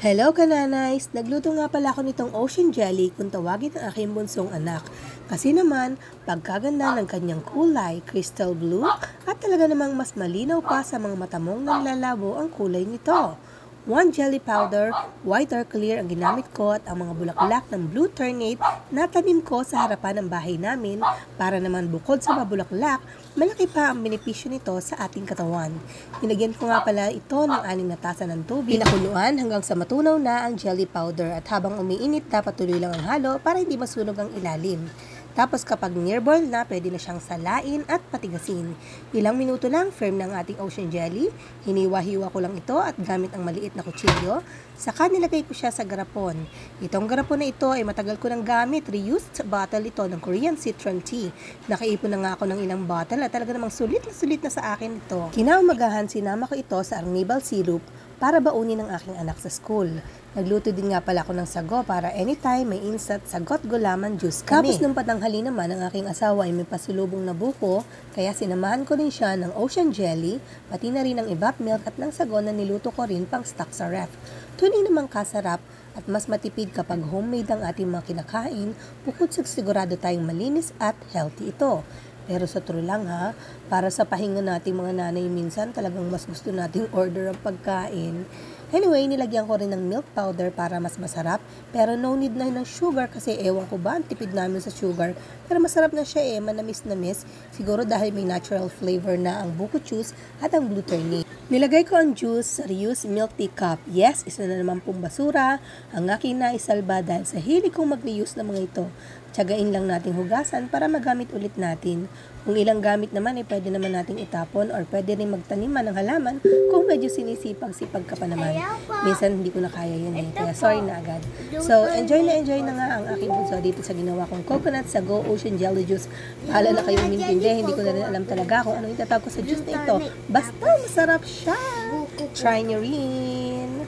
Hello kananays! Nagluto nga pala ako nitong ocean jelly kung tawagin ang aking bunsong anak. Kasi naman, pagkaganda ng kanyang kulay, crystal blue, at talaga namang mas malinaw pa sa mga mata mong nanlalabo ang kulay nito. 1 jelly powder, white or clear ang ginamit ko at ang mga bulaklak ng blue ternate na tanim ko sa harapan ng bahay namin para naman bukod sa mabulaklak, malaki pa ang benepisyo nito sa ating katawan. Nilagyan ko nga pala ito ng 6 na tasa ng tubig, pinakuluan hanggang sa matunaw na ang jelly powder at habang umiinit dapat tuloy lang ang halo para hindi masunog ang ilalim. Tapos kapag near-boil na, pwede na siyang salain at patigasin. Ilang minuto lang, firm na ang ating ocean jelly. Hiniwa-hiwa ko lang ito at gamit ang maliit na kutsilyo. Saka nilagay ko siya sa garapon. Itong garapon na ito ay matagal ko nang gamit. Reused bottle ito ng Korean citron tea. Nakaipon na nga ako ng ilang bottle at talaga namang sulit na sa akin ito. Kinaumagahan, sinama ko ito sa arnibal syrup para baunin ng aking anak sa school. Nagluto din nga pala ako ng sago para anytime may instant sagot gulaman juice kami. Tapos nung patanghali naman, ang aking asawa ay may pasulubong na buko, kaya sinamahan ko rin siya ng ocean jelly, pati na rin ng evap milk at ng sago na niluto ko rin pang stock sa ref. Tunay namang kasarap at mas matipid kapag homemade ang ating mga kinakain, bukod sa sigurado tayong malinis at healthy ito. Pero sa true lang ha, para sa pahinga nating mga nanay minsan talagang mas gusto nating order ang pagkain. Anyway, nilagyan ko rin ng milk powder para mas masarap. Pero no need na ng sugar kasi ewan ko ba, ang tipid namin sa sugar. Pero masarap na siya manamis-namis. Siguro dahil may natural flavor na ang buko juice at ang blue ternate. Nilagay ko ang juice sa reused milk tea cup. Yes, isa na naman pong basura ang aking naisalba dahil sa hilig kong mag-reuse ng mga ito. Tiyagain lang nating hugasan para magamit ulit natin. Kung ilang gamit naman ay pwede naman nating itapon or pwede rin magtaniman ng halaman kung medyo sinisipag-sipag ka pa naman. Minsan hindi ko na kaya yan kaya sorry na agad. So, enjoy na nga ang aking bunso dito sa ginawa kong coconut sago ocean jelly juice. Bahala na kayo umintindi, hindi ko na rin alam talaga kung anong itatawag ko sa juice na ito. Basta masarap siya! Try nyo rin!